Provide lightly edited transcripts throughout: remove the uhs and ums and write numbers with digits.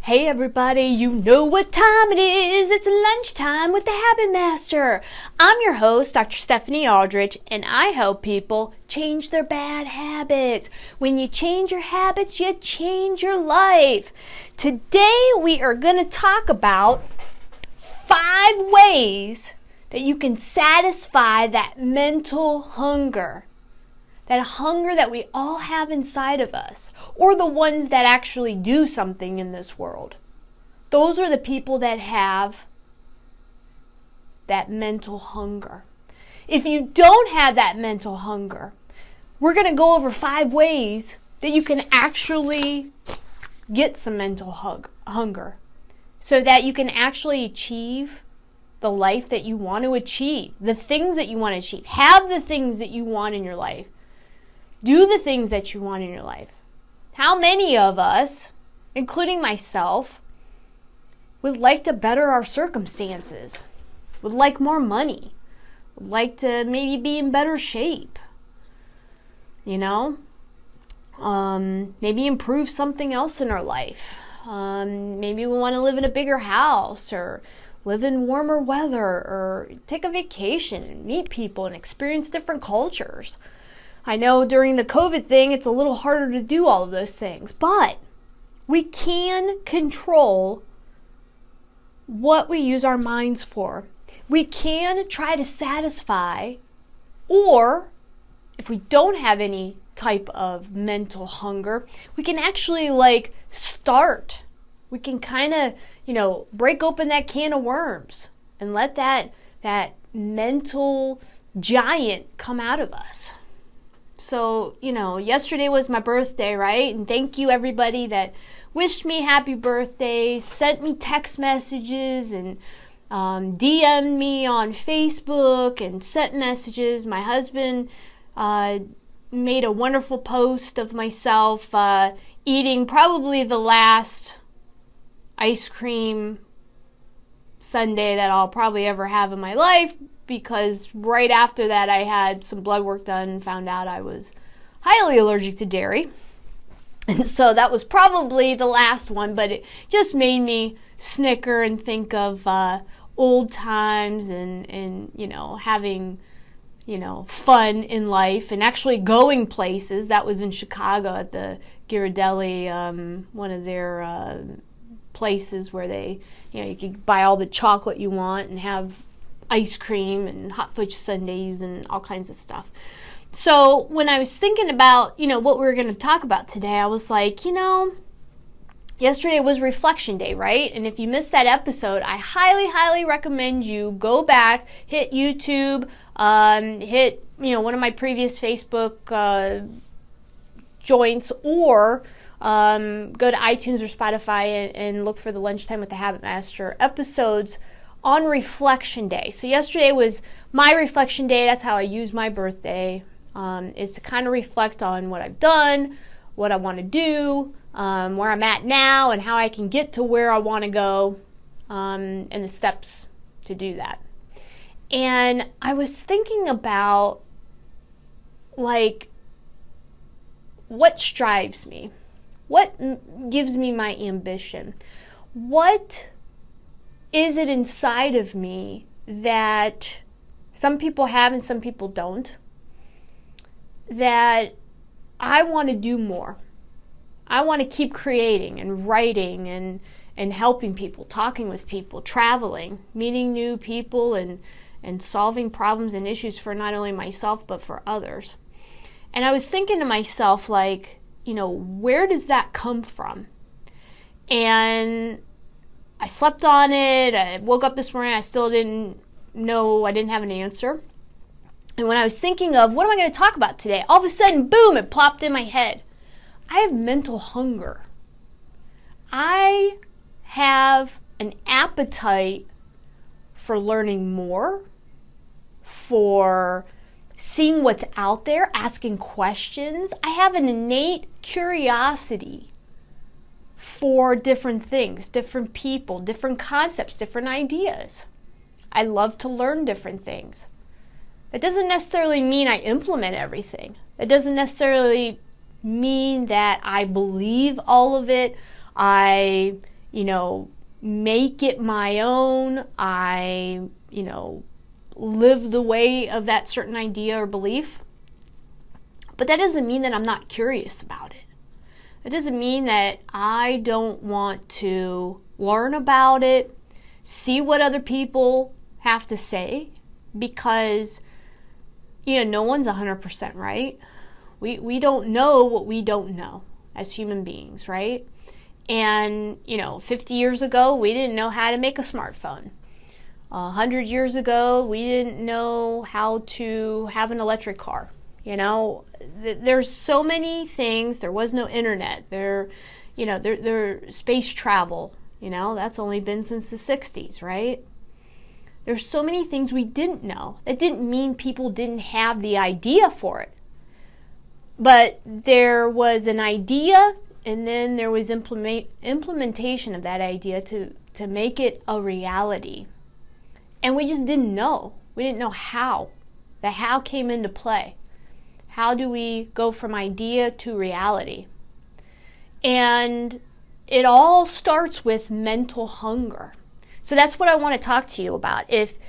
Hey everybody, you know what time it is. It's lunchtime with the Habit Master. I'm your host, Dr. Stephanie Aldrich, and I help people change their bad habits. When you change your habits, you change your life. Today we are going to talk about 5 ways that you can satisfy that mental hunger. That hunger that we all have inside of us, or the ones that actually do something in this world. Those are the people that have that mental hunger. If you don't have that mental hunger, we're going to go over 5 ways that you can actually get some mental hunger so that you can actually achieve the life that you want to achieve, the things that you want to achieve. Have the things that you want in your life. Do the things that you want in your life. How many of us, including myself, would like to better our circumstances? Would like more money? Would like to maybe be in better shape? You know? Maybe improve something else in our life. Maybe we want to live in a bigger house or live in warmer weather or take a vacation and meet people and experience different cultures. I know during the COVID thing, it's a little harder to do all of those things, but we can control what we use our minds for. We can try to satisfy, or if we don't have any type of mental hunger, we can actually start. We can kind of, break open that can of worms and let that mental giant come out of us. So, yesterday was my birthday, right? And thank you everybody that wished me happy birthday, sent me text messages, and DM'd me on Facebook and sent messages. My husband made a wonderful post of myself eating probably the last ice cream sundae that I'll probably ever have in my life, because right after that I had some blood work done and found out I was highly allergic to dairy. And so that was probably the last one, but it just made me snicker and think of old times and having, fun in life and actually going places. That was in Chicago at the Ghirardelli, one of their places where they, you could buy all the chocolate you want and have ice cream and hot fudge sundaes and all kinds of stuff. So when I was thinking about, what we were going to talk about today, I was like, yesterday was reflection day, right? And if you missed that episode, I highly, highly recommend you go back, hit YouTube, hit, one of my previous Facebook joints, or go to iTunes or Spotify and look for the Lunchtime with the Habit Master episodes on reflection day. So yesterday was my reflection day. That's how I use my birthday, is to kind of reflect on what I've done, what I want to do, where I'm at now, and how I can get to where I want to go, and the steps to do that. And I was thinking about, what strives me? What gives me my ambition? What is it inside of me that some people have and some people don't, that I want to do more? I want to keep creating and writing and helping people, talking with people, traveling, meeting new people, and solving problems and issues for not only myself but for others. And I was thinking to myself, where does that come from? And I slept on it. I woke up this morning. I still didn't know. I didn't have an answer. And when I was thinking of what am I going to talk about today, all of a sudden, boom, it plopped in my head. I have mental hunger. I have an appetite for learning more, for seeing what's out there, asking questions. I have an innate curiosity for different things, different people, different concepts, different ideas. I love to learn different things. That doesn't necessarily mean I implement everything. That doesn't necessarily mean that I believe all of it. I make it my own. I, live the way of that certain idea or belief. But that doesn't mean that I'm not curious about it. It doesn't mean that I don't want to learn about it, see what other people have to say, because, no one's 100% right. We don't know what we don't know as human beings, right? And, 50 years ago, we didn't know how to make a smartphone. 100 years ago, we didn't know how to have an electric car. There's so many things. There was no internet. There space travel. That's only been since the 60s, right? There's so many things we didn't know. That didn't mean people didn't have the idea for it. But there was an idea, and then there was implementation of that idea to make it a reality. And we just didn't know. We didn't know how. The how came into play. How do we go from idea to reality? And it all starts with mental hunger. So that's what I want to talk to you about. If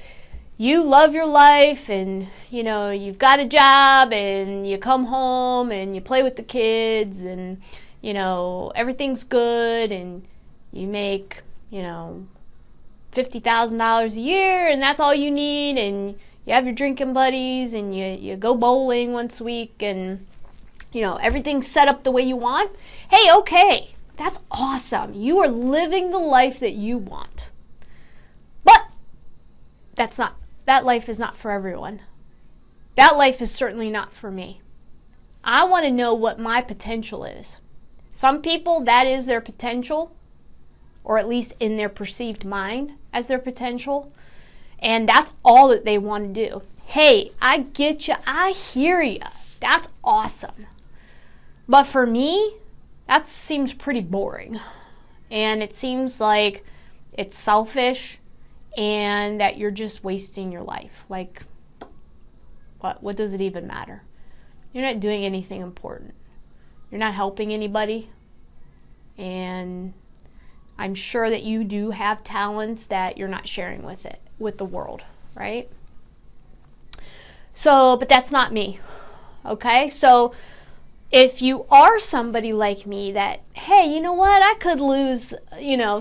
you love your life and, you've got a job and you come home and you play with the kids and, everything's good and you make, $50,000 a year and that's all you need, and you have your drinking buddies and you go bowling once a week and, everything's set up the way you want. Hey, okay, that's awesome. You are living the life that you want. But that life is not for everyone. That life is certainly not for me. I want to know what my potential is. Some people, that is their potential, or at least in their perceived mind as their potential. And that's all that they want to do. Hey, I get you. I hear you. That's awesome. But for me, that seems pretty boring. And it seems like it's selfish and that you're just wasting your life. Like, what does it even matter? You're not doing anything important. You're not helping anybody. And I'm sure that you do have talents that you're not sharing with the world, right? So, but that's not me, okay? So if you are somebody like me that, hey, you know what? I could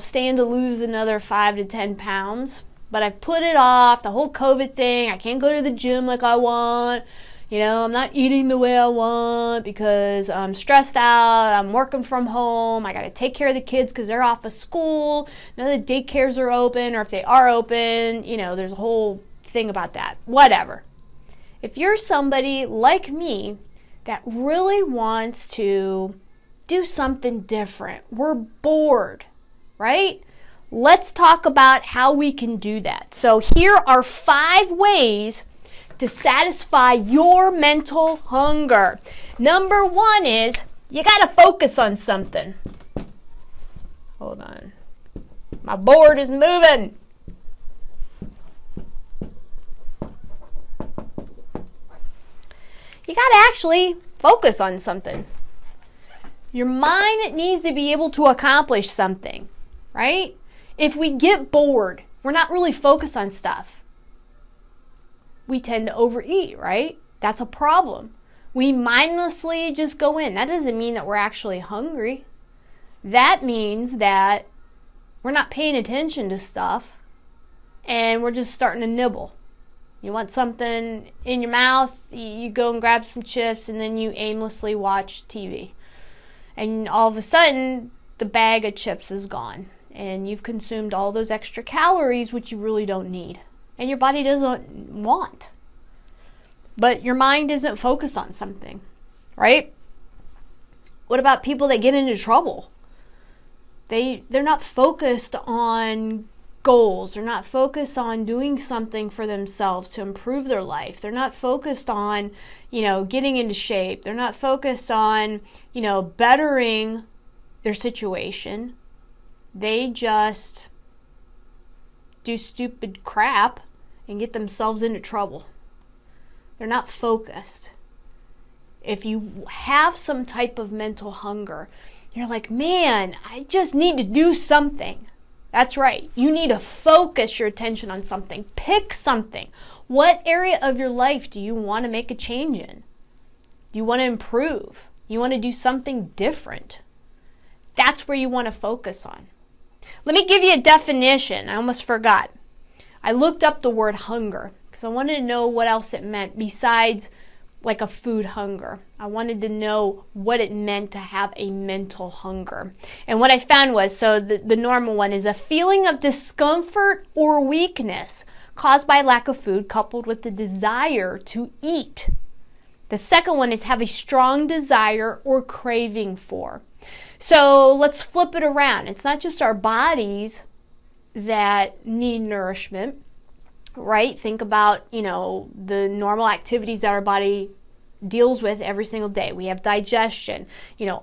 stand to lose another 5 to 10 pounds, but I've put it off, the whole COVID thing. I can't go to the gym like I want. I'm not eating the way I want because I'm stressed out. I'm working from home. I got to take care of the kids because they're off of school. None of the daycares are open, or if they are open, there's a whole thing about that. Whatever. If you're somebody like me that really wants to do something different, we're bored, right? Let's talk about how we can do that. So here are 5 ways to satisfy your mental hunger. Number 1 is you got to focus on something. Hold on. My board is moving. You got to actually focus on something. Your mind needs to be able to accomplish something, right? If we get bored, we're not really focused on stuff. We tend to overeat, right? That's a problem. We mindlessly just go in. That doesn't mean that we're actually hungry. That means that we're not paying attention to stuff and we're just starting to nibble. You want something in your mouth, you go and grab some chips, and then you aimlessly watch TV. And all of a sudden, the bag of chips is gone. And you've consumed all those extra calories, which you really don't need. And your body doesn't want. But your mind isn't focused on something, right? What about people that get into trouble? They're not focused on goals. They're not focused on doing something for themselves to improve their life. They're not focused on, getting into shape. They're not focused on, bettering their situation. They just do stupid crap and get themselves into trouble. They're not focused. If you have some type of mental hunger, You're like, man, I just need to do something. That's right. You need to focus your attention on something. Pick something. What area of your life do you want to make a change in? Do you want to improve? You want to do something different? That's where you want to focus on. Let me give you a definition. I almost forgot. I looked up the word hunger because I wanted to know what else it meant besides like a food hunger. I wanted to know what it meant to have a mental hunger. And what I found was, so the normal one is a feeling of discomfort or weakness caused by lack of food coupled with the desire to eat. The second one is have a strong desire or craving for. So let's flip it around. It's not just our bodies that need nourishment, right? Think about, the normal activities that our body deals with every single day. We have digestion,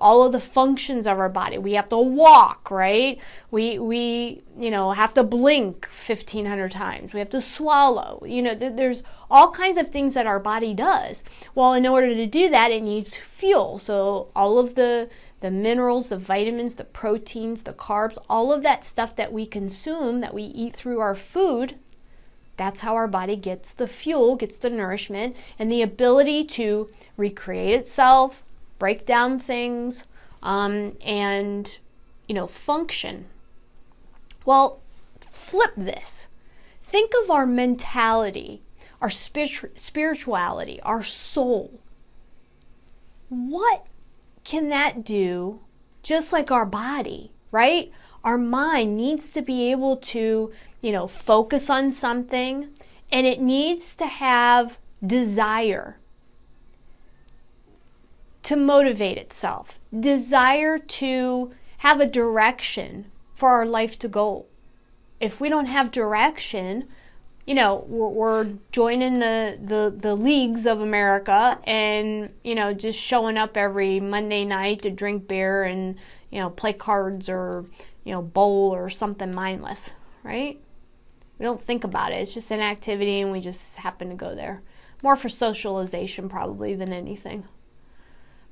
all of the functions of our body. We have to walk, right? We have to blink 1,500 times. We have to swallow. There's all kinds of things that our body does. Well, in order to do that, it needs fuel. So all of the minerals, the vitamins, the proteins, the carbs, all of that stuff that we consume, that we eat through our food, that's how our body gets the fuel, gets the nourishment, and the ability to recreate itself, break down things, and function. Well, flip this. Think of our mentality, our spirituality, our soul. What can that do just like our body, right? Our mind needs to be able to, focus on something, and it needs to have desire to motivate itself, desire to have a direction for our life to go. If we don't have direction, we're joining the leagues of America and, just showing up every Monday night to drink beer and, play cards or, bowl or something mindless, right? We don't think about it. It's just an activity and we just happen to go there. More for socialization probably than anything.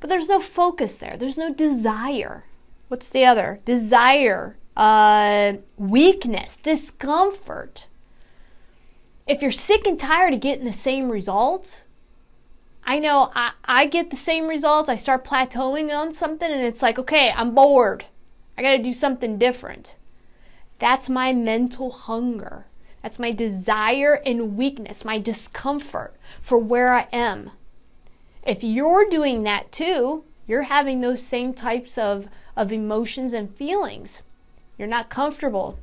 But there's no focus there. There's no desire. What's the other? Desire, weakness, discomfort. If you're sick and tired of getting the same results, I know I get the same results. I start plateauing on something and it's like, okay, I'm bored. I got to do something different. That's my mental hunger. That's my desire and weakness, my discomfort for where I am. If you're doing that too, you're having those same types of emotions and feelings. You're not comfortable.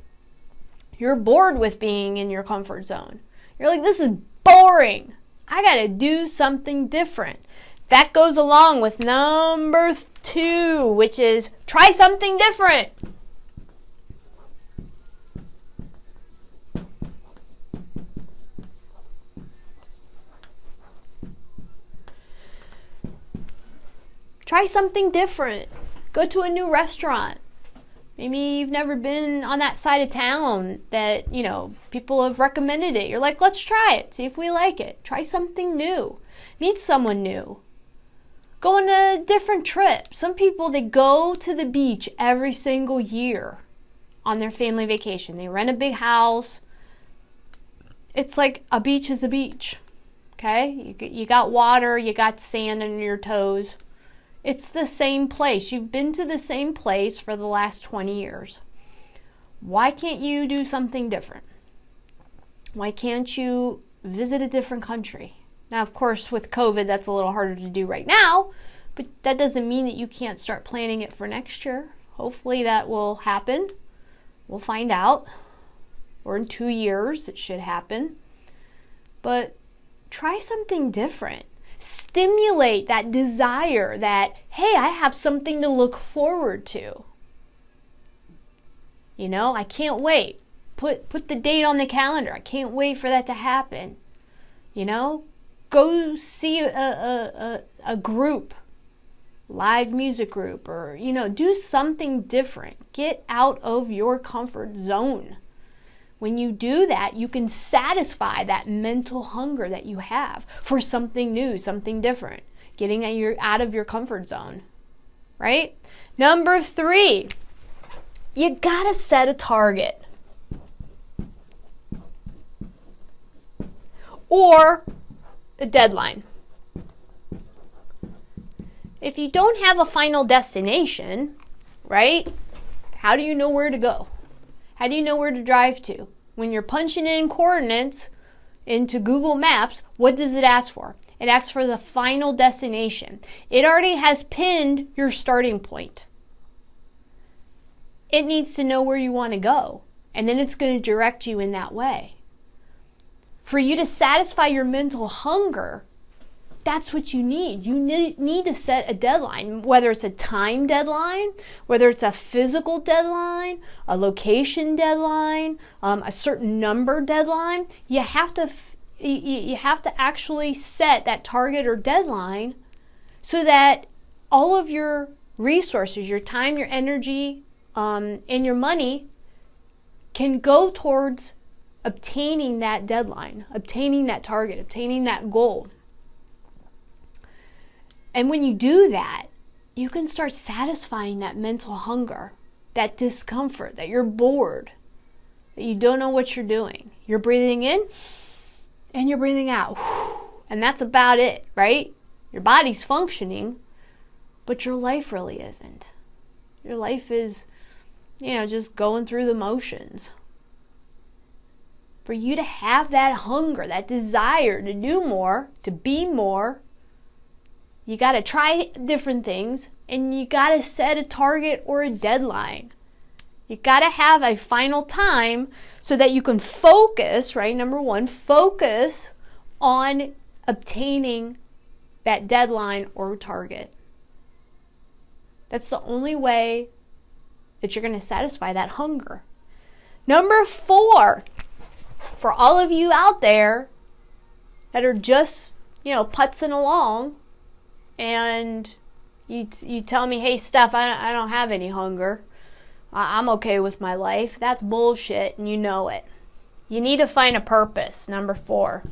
You're bored with being in your comfort zone. You're like, this is boring. I got to do something different. That goes along with number 2, which is try something different. Try something different. Go to a new restaurant. Maybe you've never been on that side of town that, people have recommended it. You're like, let's try it. See if we like it. Try something new. Meet someone new. Go on a different trip. Some people, they go to the beach every single year on their family vacation. They rent a big house. It's like a beach is a beach. Okay? You got water. You got sand under your toes. It's the same place. You've been to the same place for the last 20 years. Why can't you do something different? Why can't you visit a different country? Now, of course, with COVID, that's a little harder to do right now, but that doesn't mean that you can't start planning it for next year. Hopefully that will happen. We'll find out. Or in 2 years, it should happen. But try something different. Stimulate that desire that, hey, I have something to look forward to. I can't wait. Put the date on the calendar. I can't wait for that to happen. Go see a group, live music group, or, do something different. Get out of your comfort zone. When you do that, you can satisfy that mental hunger that you have for something new, something different, getting out of your comfort zone, right? Number 3, you gotta set a target. Or a deadline. If you don't have a final destination, right? How do you know where to go? How do you know where to drive to? When you're punching in coordinates into Google Maps, what does it ask for? It asks for the final destination. It already has pinned your starting point. It needs to know where you want to go, and then it's going to direct you in that way. For you to satisfy your mental hunger, that's what you need. You need to set a deadline, whether it's a time deadline, whether it's a physical deadline, a location deadline, a certain number deadline. You have to actually set that target or deadline so that all of your resources, your time, your energy, and your money can go towards obtaining that deadline, obtaining that target, obtaining that goal. And when you do that, you can start satisfying that mental hunger, that discomfort, that you're bored, that you don't know what you're doing. You're breathing in and you're breathing out. And that's about it, right? Your body's functioning, but your life really isn't. Your life is, just going through the motions. For you to have that hunger, that desire to do more, to be more, you got to try different things, and you got to set a target or a deadline. You got to have a final time so that you can focus, right? Number 1, focus on obtaining that deadline or target. That's the only way that you're going to satisfy that hunger. Number 4, for all of you out there that are just, putzing along, and you tell me, hey, Steph, I don't have any hunger. I'm okay with my life. That's bullshit, and you know it. You need to find a purpose. Number 4.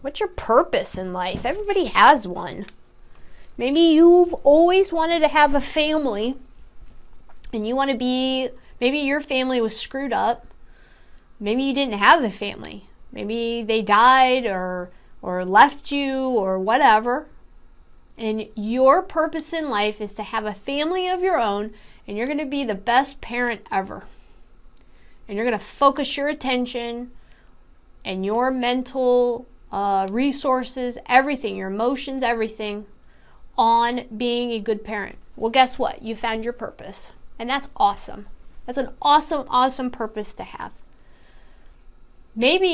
What's your purpose in life? Everybody has one. Maybe you've always wanted to have a family, and you want to maybe your family was screwed up. Maybe you didn't have a family. Maybe they died or left you or whatever. And your purpose in life is to have a family of your own, and you're going to be the best parent ever. And you're going to focus your attention and your mental resources, everything, your emotions, everything, on being a good parent. Well, guess what? You found your purpose. And that's awesome. That's an awesome, awesome purpose to have. Maybe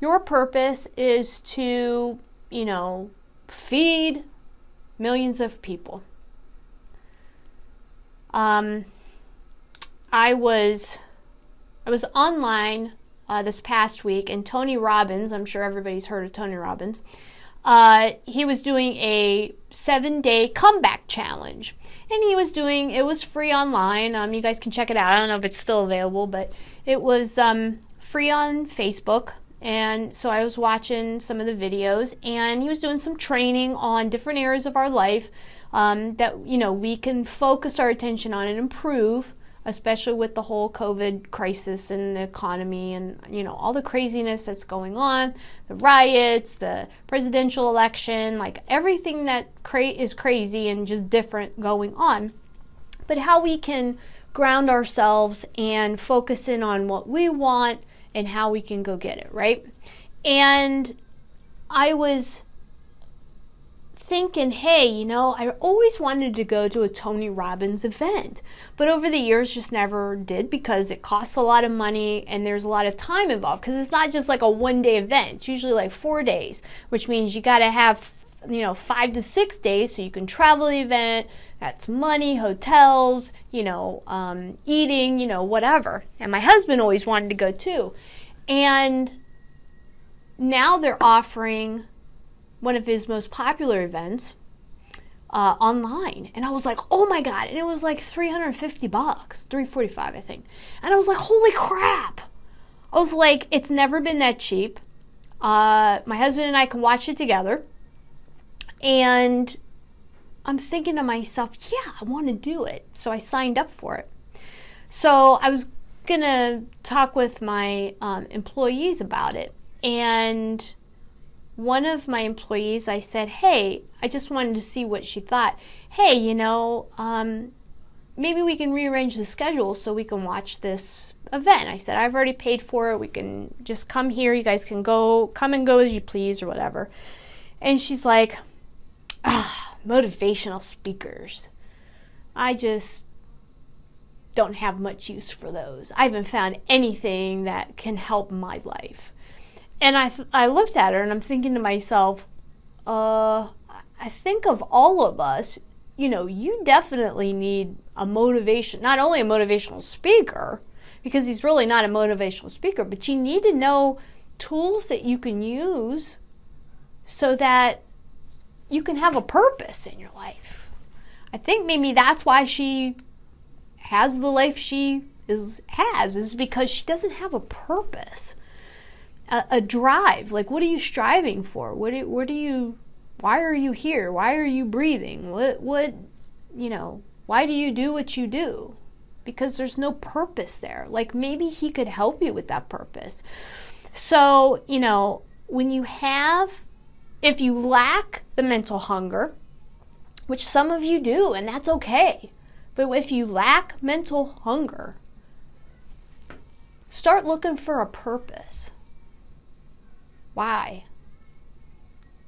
your purpose is to, feed millions of people. I was online this past week, and Tony Robbins, I'm sure everybody's heard of Tony Robbins, he was doing a 7-day comeback challenge, and it was free online. You guys can check it out. I don't know if it's still available, but it was free on Facebook. And so I was watching some of the videos, and he was doing some training on different areas of our life that we can focus our attention on and improve, especially with the whole COVID crisis and the economy and, all the craziness that's going on, the riots, the presidential election, like everything that is crazy and just different going on. But how we can ground ourselves and focus in on what we want and how we can go get it, right? And I was thinking, hey, I always wanted to go to a Tony Robbins event, but over the years just never did because it costs a lot of money and there's a lot of time involved, because it's not just like a one-day event. It's usually like 4 days, which means you got to have 5 to 6 days so you can travel the event. That's money, hotels, eating, whatever. And my husband always wanted to go too. And now they're offering one of his most popular events online. And I was like, oh my God. And it was like $350, $345, I think. And I was like, holy crap. I was like, it's never been that cheap. My husband and I can watch it together. And I'm thinking to myself, yeah, I want to do it. So I signed up for it. So I was going to talk with my employees about it. And one of my employees, I said, hey, I just wanted to see what she thought. Hey, maybe we can rearrange the schedule so we can watch this event. I said, I've already paid for it. We can just come here. You guys can come and go as you please or whatever. And she's like, motivational speakers. I just don't have much use for those. I haven't found anything that can help my life. And I looked at her and I'm thinking to myself, I think of all of us, you definitely need not only a motivational speaker, because he's really not a motivational speaker, but you need to know tools that you can use so that you can have a purpose in your life. I think maybe that's why she has the life she has, is because she doesn't have a purpose, a drive. Like, what are you striving for? Why are you here? Why are you breathing? Why do you do what you do? Because there's no purpose there. Like, maybe he could help you with that purpose. So, if you lack the mental hunger, which some of you do, and that's okay. But if you lack mental hunger, start looking for a purpose. Why?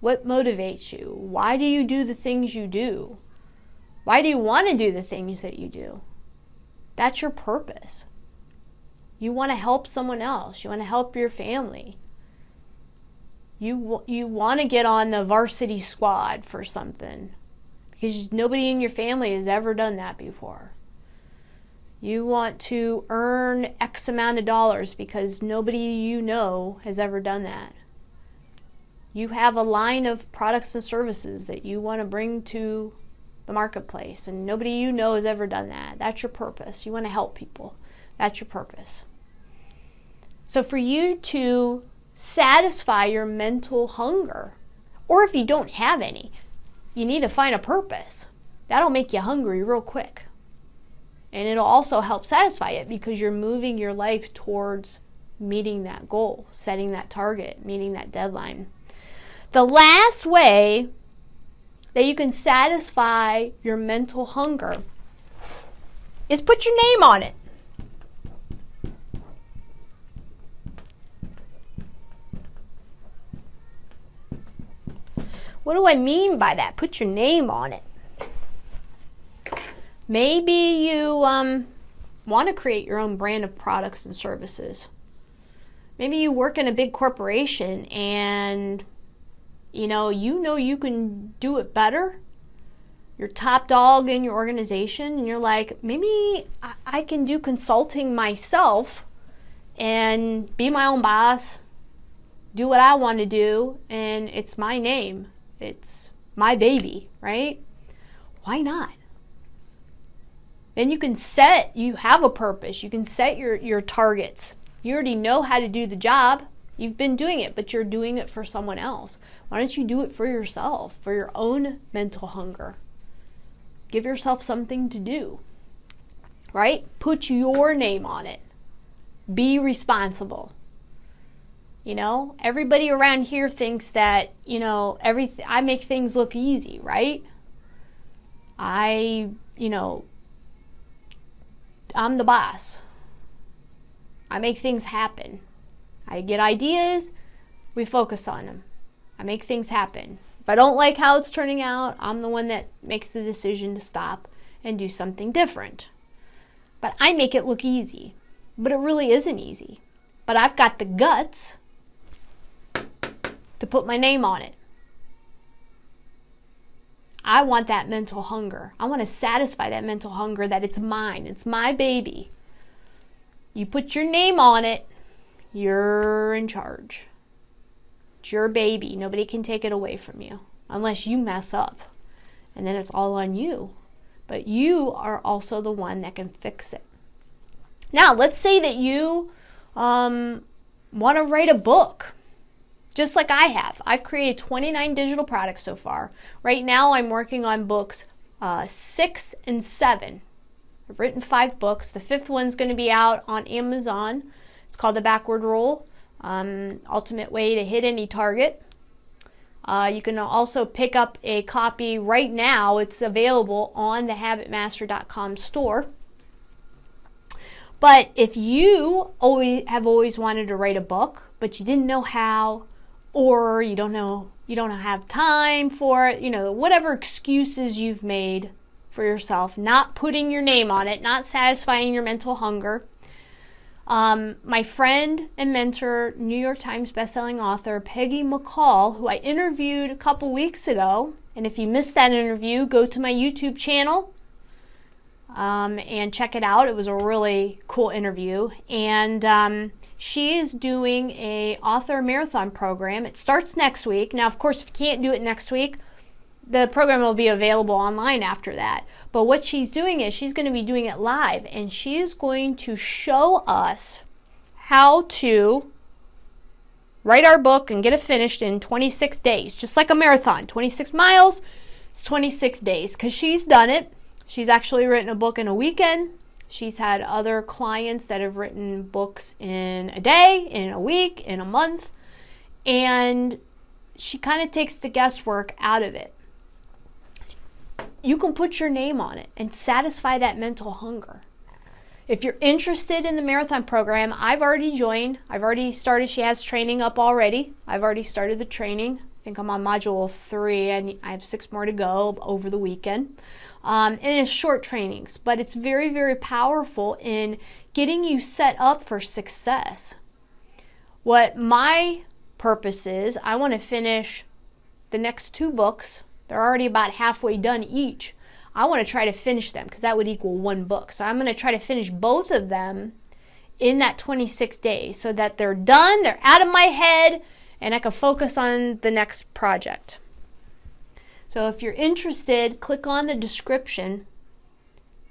What motivates you? Why do you do the things you do? Why do you want to do the things that you do? That's your purpose. You want to help someone else. You want to help your family. You want to get on the varsity squad for something because nobody in your family has ever done that before. You want to earn X amount of dollars because nobody you know has ever done that. You have a line of products and services that you want to bring to the marketplace, and nobody you know has ever done that. That's your purpose. You want to help people. That's your purpose. So for you to satisfy your mental hunger, or if you don't have any, you need to find a purpose. That'll make you hungry real quick. And it'll also help satisfy it because you're moving your life towards meeting that goal, setting that target, meeting that deadline. The last way that you can satisfy your mental hunger is put your name on it. What do I mean by that? Put your name on it. Maybe you want to create your own brand of products and services. Maybe you work in a big corporation and you know you can do it better. You're top dog in your organization and you're like, maybe I can do consulting myself and be my own boss, do what I want to do, and it's my name. It's my baby, right? Why not? Then you have a purpose. You can set your targets. You already know how to do the job. You've been doing it, but you're doing it for someone else. Why don't you do it for yourself, for your own mental hunger? Give yourself something to do, right? Put your name on it. Be responsible. Everybody around here thinks that, I make things look easy, right? I'm the boss. I make things happen. I get ideas, we focus on them. I make things happen. If I don't like how it's turning out, I'm the one that makes the decision to stop and do something different. But I make it look easy. But it really isn't easy. But I've got the guts to put my name on it. I want that mental hunger. I want to satisfy that mental hunger that it's mine. It's my baby. You put your name on it, you're in charge. It's your baby. Nobody can take it away from you unless you mess up. And then it's all on you. But you are also the one that can fix it. Now, let's say that you want to write a book. just like I have. I've created 29 digital products so far. Right now, I'm working on books 6 and 7. I've written 5 books. The 5th one's going to be out on Amazon. It's called The Backward Rule, Ultimate Way to Hit Any Target. You can also pick up a copy right now. It's available on the habitmaster.com store. But if you have always wanted to write a book, but you didn't know how, or you don't have time for it, whatever excuses you've made for yourself, not putting your name on it, not satisfying your mental hunger. My friend and mentor, New York Times bestselling author Peggy McCall, who I interviewed a couple weeks ago, and if you missed that interview, go to my YouTube channel and check it out. It was a really cool interview. And she is doing a author marathon program. It starts next week. Now, of course, if you can't do it next week, the program will be available online after that. But what she's doing is she's going to be doing it live, and she is going to show us how to write our book and get it finished in 26 days, just like a marathon. 26 miles, it's 26 days, because she's done it. She's actually written a book in a weekend. She's had other clients that have written books in a day, in a week, in a month, and she kind of takes the guesswork out of it. You can put your name on it and satisfy that mental hunger. If you're interested in the marathon program, I've already joined. I've already started. She has training up already. I've already started the training. I think I'm on module 3, and I have 6 more to go over the weekend. And it's short trainings, but it's very, very powerful in getting you set up for success. What my purpose is, I want to finish the next 2 books. They're already about halfway done each. I want to try to finish them because that would equal 1 book. So I'm going to try to finish both of them in that 26 days so that they're done, they're out of my head, and I can focus on the next project. So if you're interested, click on the description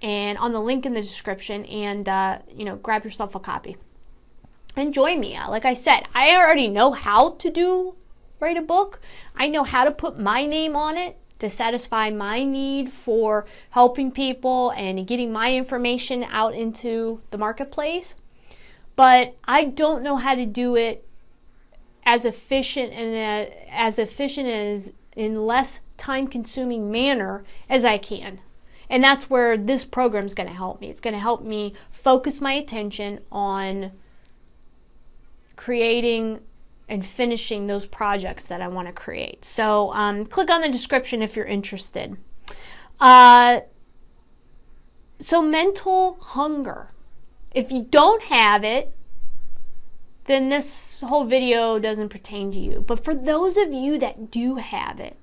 and on the link in the description and grab yourself a copy. And join me. Like I said, I already know how to write a book. I know how to put my name on it to satisfy my need for helping people and getting my information out into the marketplace. But I don't know how to do it as efficient as in less time-consuming manner as I can. And that's where this program is going to help me. It's going to help me focus my attention on creating and finishing those projects that I want to create. So click on the description if you're interested. So mental hunger. If you don't have it, then this whole video doesn't pertain to you. But for those of you that do have it,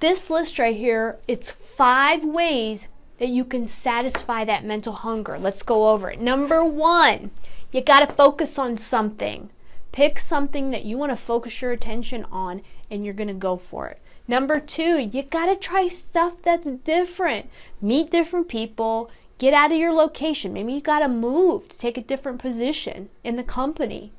this list right here, it's 5 ways that you can satisfy that mental hunger. Let's go over it. Number 1, you got to focus on something. Pick something that you want to focus your attention on, and you're going to go for it. Number 2, you got to try stuff that's different. Meet different people. Get out of your location. Maybe you got to move to take a different position in the company.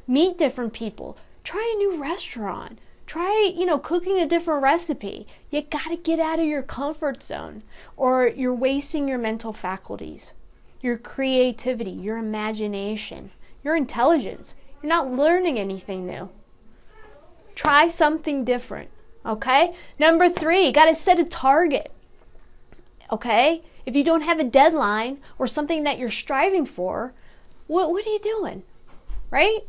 Meet different people. Try a new restaurant. Try, cooking a different recipe. You got to get out of your comfort zone, or you're wasting your mental faculties, your creativity, your imagination, your intelligence. You're not learning anything new. Try something different, okay? Number 3, you got to set a target, okay? If you don't have a deadline or something that you're striving for, what are you doing, right?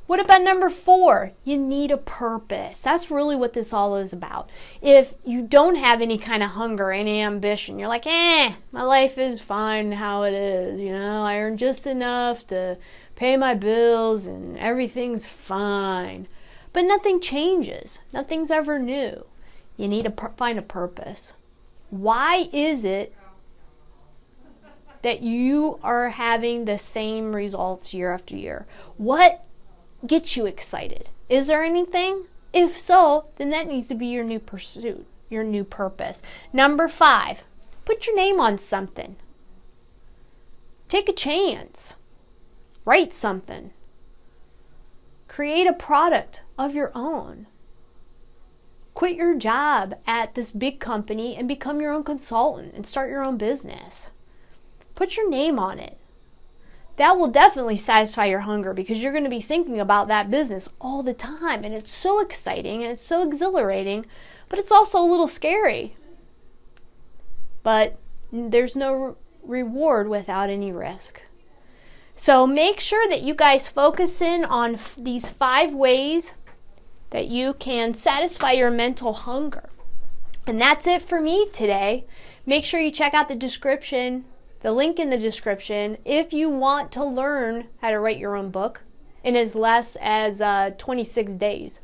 What about number 4? You need a purpose. That's really what this all is about. If you don't have any kind of hunger, any ambition, you're like, my life is fine how it is. I earn just enough to pay my bills and everything's fine. But nothing changes. Nothing's ever new. You need to find a purpose. Why is it that you are having the same results year after year? What gets you excited? Is there anything? If so, then that needs to be your new pursuit, your new purpose. Number 5, put your name on something. Take a chance. Write something. Create a product of your own. Quit your job at this big company and become your own consultant and start your own business. Put your name on it. That will definitely satisfy your hunger because you're going to be thinking about that business all the time. And it's so exciting and it's so exhilarating, but it's also a little scary. But there's no reward without any risk. So make sure that you guys focus in on these 5 ways that you can satisfy your mental hunger. And that's it for me today. Make sure you check out the description, the link in the description, if you want to learn how to write your own book in as less as 26 days.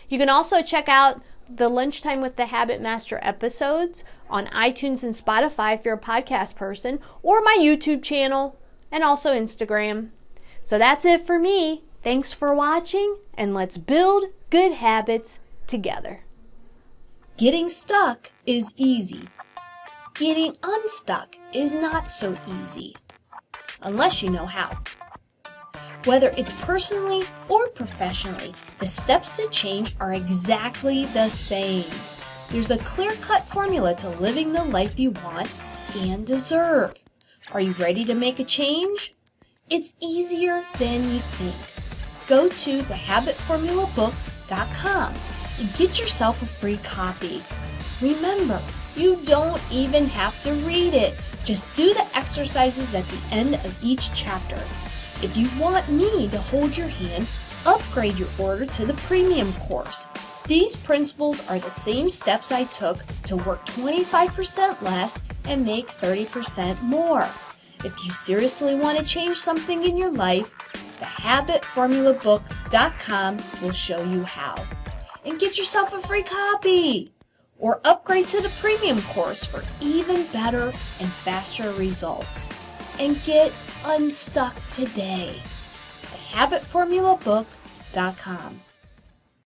You can also check out the Lunchtime with the Habit Master episodes on iTunes and Spotify if you're a podcast person, or my YouTube channel, and also Instagram. So that's it for me. Thanks for watching, and let's build good habits together. Getting stuck is easy. Getting unstuck is not so easy, unless you know how. Whether it's personally or professionally, the steps to change are exactly the same. There's a clear-cut formula to living the life you want and deserve. Are you ready to make a change? It's easier than you think. Go to thehabitformulabook.com and get yourself a free copy. Remember, you don't even have to read it. Just do the exercises at the end of each chapter. If you want me to hold your hand, upgrade your order to the premium course. These principles are the same steps I took to work 25% less and make 30% more. If you seriously want to change something in your life, thehabitformulabook.com will show you how. And get yourself a free copy! Or upgrade to the premium course for even better and faster results. And get unstuck today. thehabitformulabook.com